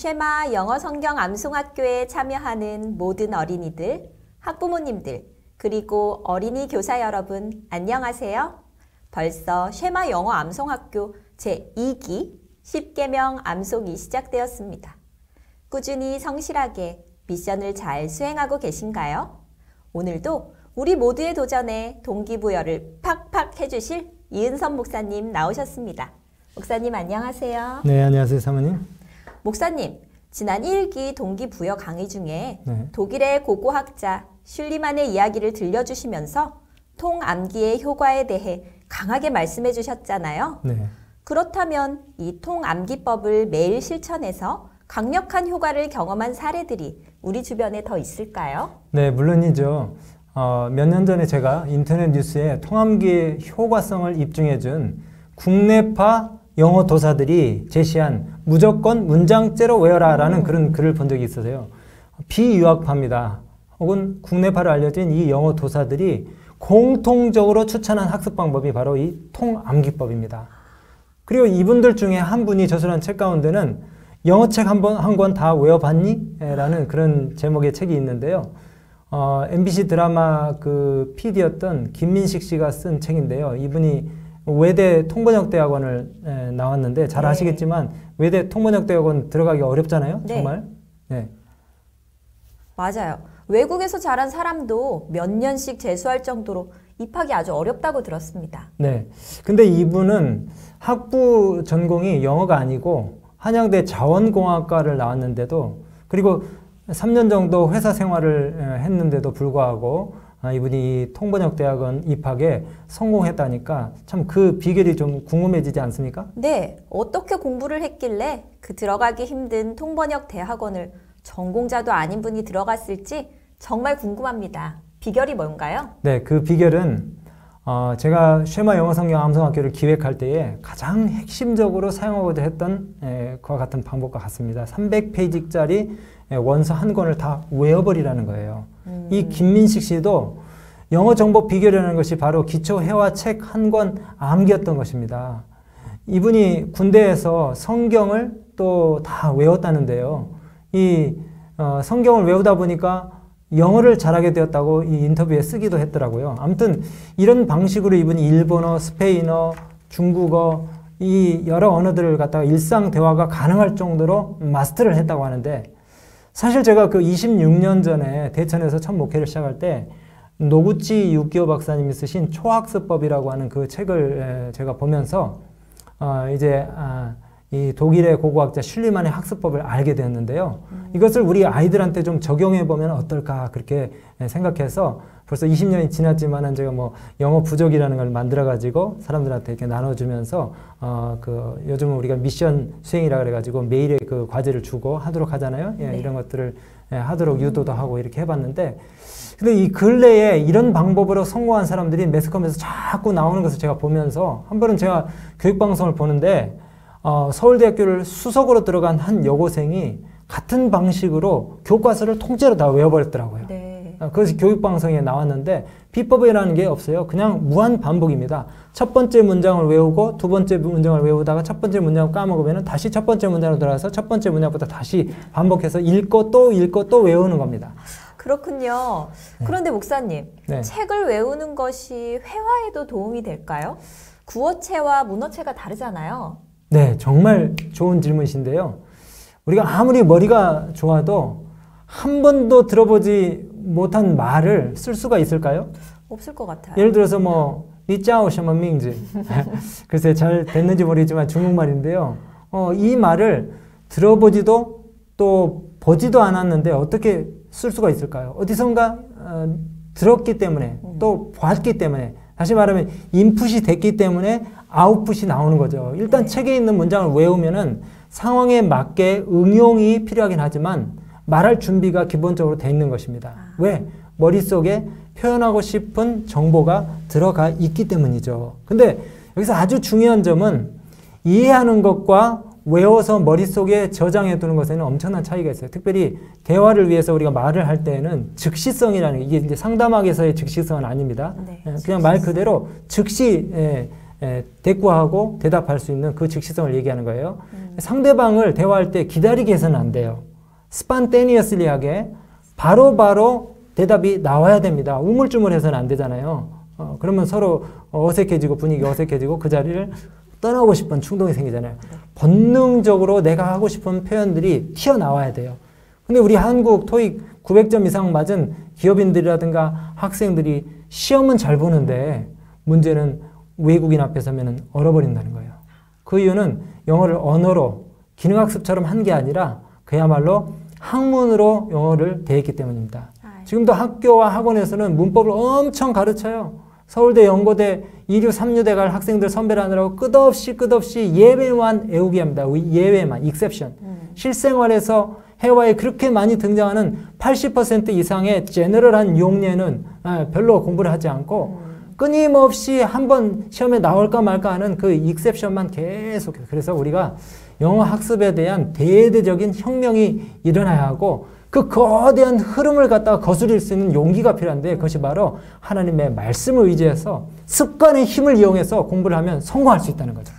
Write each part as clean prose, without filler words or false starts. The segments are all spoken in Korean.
쉐마 영어 성경 암송학교에 참여하는 모든 어린이들, 학부모님들, 그리고 어린이 교사 여러분, 안녕하세요. 벌써 쉐마 영어 암송학교 제2기 10계명 암송이 시작되었습니다. 꾸준히 성실하게 미션을 잘 수행하고 계신가요? 오늘도 우리 모두의 도전에 동기부여를 팍팍 해주실 이은선 목사님 나오셨습니다. 목사님 안녕하세요. 네, 안녕하세요 사모님. 목사님, 지난 1기 동기부여 강의 중에 독일의 고고학자 슐리만의 이야기를 들려주시면서 통암기의 효과에 대해 강하게 말씀해 주셨잖아요. 네. 그렇다면 이 통암기법을 매일 실천해서 강력한 효과를 경험한 사례들이 우리 주변에 더 있을까요? 네, 물론이죠. 몇 년 전에 제가 인터넷 뉴스에 통암기의 효과성을 입증해준 국내파 영어 도사들이 제시한 무조건 문장째로 외워라 라는 그런 글을 본 적이 있어서요. 비유학파입니다. 혹은 국내파로 알려진 이 영어 도사들이 공통적으로 추천한 학습 방법이 바로 이 통암기법입니다. 그리고 이분들 중에 한 분이 저술한 책 가운데는 영어책 한 권 다 외워봤니? 라는 그런 제목의 책이 있는데요. MBC 드라마 그 PD였던 김민식 씨가 쓴 책인데요. 이분이 외대 통번역대학원을 나왔는데 잘 아시겠지만 외대 통번역대학원 들어가기 어렵잖아요. 네. 정말. 네. 맞아요. 외국에서 자란 사람도 몇 년씩 재수할 정도로 입학이 아주 어렵다고 들었습니다. 네. 근데 이분은 학부 전공이 영어가 아니고 한양대 자원공학과를 나왔는데도 그리고 3년 정도 회사 생활을 했는데도 불구하고 이분이 이 통번역대학원 입학에 성공했다니까 참 그 비결이 좀 궁금해지지 않습니까? 네. 어떻게 공부를 했길래 그 들어가기 힘든 통번역 대학원을 전공자도 아닌 분이 들어갔을지 정말 궁금합니다. 비결이 뭔가요? 네, 그 비결은 제가 쉐마 영어 성경 암송학교를 기획할 때에 가장 핵심적으로 사용하고자 했던 그와 같은 방법과 같습니다. 300페이지짜리 원서 한 권을 다 외워버리라는 거예요. 이 김민식 씨도 영어 정보 비결이라는 것이 바로 기초 회화 책 한 권 암기였던 것입니다. 이분이 군대에서 성경을 또 다 외웠다는데요. 이 성경을 외우다 보니까 영어를 잘하게 되었다고 이 인터뷰에 쓰기도 했더라고요. 아무튼 이런 방식으로 이분이 일본어, 스페인어, 중국어 이 여러 언어들을 갖다가 일상 대화가 가능할 정도로 마스터를 했다고 하는데 사실 제가 그 26년 전에 대천에서 첫 목회를 시작할 때 노구치 유키오 박사님이 쓰신 초학습법이라고 하는 그 책을 제가 보면서 이 독일의 고고학자 슐리만의 학습법을 알게 되었는데요. 이것을 우리 아이들한테 좀 적용해 보면 어떨까 그렇게 생각해서 벌써 20년이 지났지만은 제가 뭐 영어 부족이라는 걸 만들어 가지고 사람들한테 이렇게 나눠주면서 요즘은 우리가 미션 수행이라 그래가지고 매일의 그 과제를 주고 하도록 하잖아요. 예, 네. 이런 것들을 하도록 유도도 하고 이렇게 해봤는데 근데 이 근래에 이런 방법으로 성공한 사람들이 매스컴에서 자꾸 나오는 것을 제가 보면서 한 번은 제가 교육방송을 보는데 서울대학교를 수석으로 들어간 한 여고생이 같은 방식으로 교과서를 통째로 다 외워버렸더라고요. 네. 그것이 교육방송에 나왔는데 비법이라는 게 없어요. 그냥 무한 반복입니다. 첫 번째 문장을 외우고 두 번째 문장을 외우다가 첫 번째 문장을 까먹으면 다시 첫 번째 문장으로 돌아가서 첫 번째 문장부터 다시 반복해서 읽고 또 외우는 겁니다. 그렇군요. 네. 그런데 목사님, 네. 책을 외우는 것이 회화에도 도움이 될까요? 구어체와 문어체가 다르잖아요. 네, 정말 좋은 질문이신데요. 우리가 아무리 머리가 좋아도 한 번도 들어보지 못한 말을 쓸 수가 있을까요? 없을 것 같아요. 예를 들어서 니짜오 셔먼 밍지 글쎄 잘 됐는지 모르겠지만 중국말인데요. 이 말을 들어보지도 또 보지도 않았는데 어떻게 쓸 수가 있을까요? 어디선가 들었기 때문에 또 봤기 때문에 다시 말하면 인풋이 됐기 때문에 아웃풋이 나오는 거죠. 일단 책에 있는 문장을 외우면은 상황에 맞게 응용이 필요하긴 하지만 말할 준비가 기본적으로 돼 있는 것입니다. 왜? 머릿속에 표현하고 싶은 정보가 들어가 있기 때문이죠. 근데 여기서 아주 중요한 점은 이해하는 것과 외워서 머릿속에 저장해 두는 것에는 엄청난 차이가 있어요. 특별히 대화를 위해서 우리가 말을 할 때에는 즉시성이라는 게 이게 이제 상담학에서의 즉시성은 아닙니다. 네, 그냥 말 그대로 즉시 대꾸하고 대답할 수 있는 그 즉시성을 얘기하는 거예요. 상대방을 대화할 때 기다리게 해서는 안 돼요. 스판테니어슬리하게 바로바로 대답이 나와야 됩니다. 우물쭈물해서는 안 되잖아요. 그러면 서로 어색해지고 분위기 어색해지고 그 자리를 떠나고 싶은 충동이 생기잖아요. 본능적으로 내가 하고 싶은 표현들이 튀어나와야 돼요. 근데 우리 한국 토익 900점 이상 맞은 기업인들이라든가 학생들이 시험은 잘 보는데 문제는 외국인 앞에 서면 얼어버린다는 거예요. 그 이유는 영어를 언어로 기능학습처럼 한 게 아니라 그야말로 학문으로 영어를 대했기 때문입니다. 지금도 학교와 학원에서는 문법을 엄청 가르쳐요. 서울대, 연고대, 2류, 3류대 갈 학생들 선배를 하느라고 끝없이 예외만 애우게 합니다. 예외만, exception. 실생활에서 회화에 그렇게 많이 등장하는 80% 이상의 제너럴한 용례는 별로 공부를 하지 않고 끊임없이 한번 시험에 나올까 말까 하는 그 exception만 계속해서. 그래서 우리가 영어 학습에 대한 대대적인 혁명이 일어나야 하고 그 거대한 흐름을 갖다가 거스릴 수 있는 용기가 필요한데 그것이 바로 하나님의 말씀을 의지해서 습관의 힘을 이용해서 공부를 하면 성공할 수 있다는 거죠.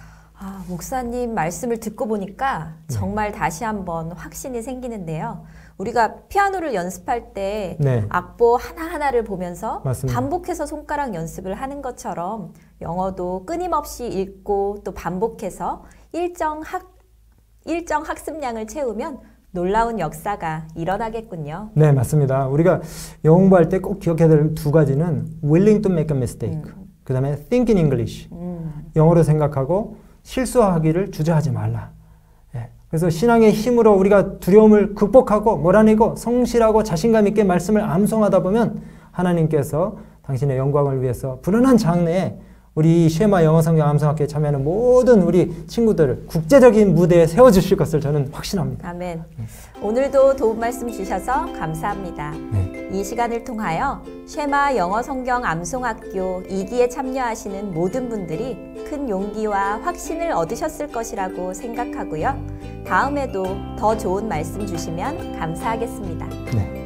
목사님 말씀을 듣고 보니까 정말 다시 한번 확신이 생기는데요. 우리가 피아노를 연습할 때 악보 하나하나를 보면서 맞습니다. 반복해서 손가락 연습을 하는 것처럼 영어도 끊임없이 읽고 또 반복해서 일정 학습량을 채우면 놀라운 역사가 일어나겠군요. 네, 맞습니다. 우리가 영어 공부할 때 꼭 기억해야 될 두 가지는 willing to make a mistake, 그 다음에 think in English. 영어로 생각하고 실수하기를 주저하지 말라. 그래서 신앙의 힘으로 우리가 두려움을 극복하고 몰아내고 성실하고 자신감 있게 말씀을 암송하다 보면 하나님께서 당신의 영광을 위해서 불안한 장래에 우리 쉐마 영어성경 암송학교에 참여하는 모든 우리 친구들을 국제적인 무대에 세워주실 것을 저는 확신합니다. 아멘. 오늘도 도움 말씀 주셔서 감사합니다. 네. 이 시간을 통하여 쉐마 영어성경 암송학교 2기에 참여하시는 모든 분들이 큰 용기와 확신을 얻으셨을 것이라고 생각하고요. 다음에도 더 좋은 말씀 주시면 감사하겠습니다. 네.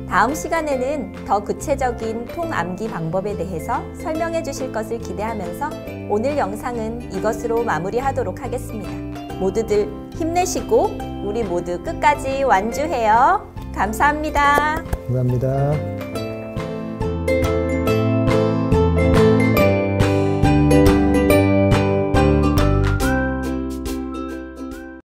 다음 시간에는 더 구체적인 통암기 방법에 대해서 설명해 주실 것을 기대하면서 오늘 영상은 이것으로 마무리하도록 하겠습니다. 모두들 힘내시고 우리 모두 끝까지 완주해요. 감사합니다. 감사합니다.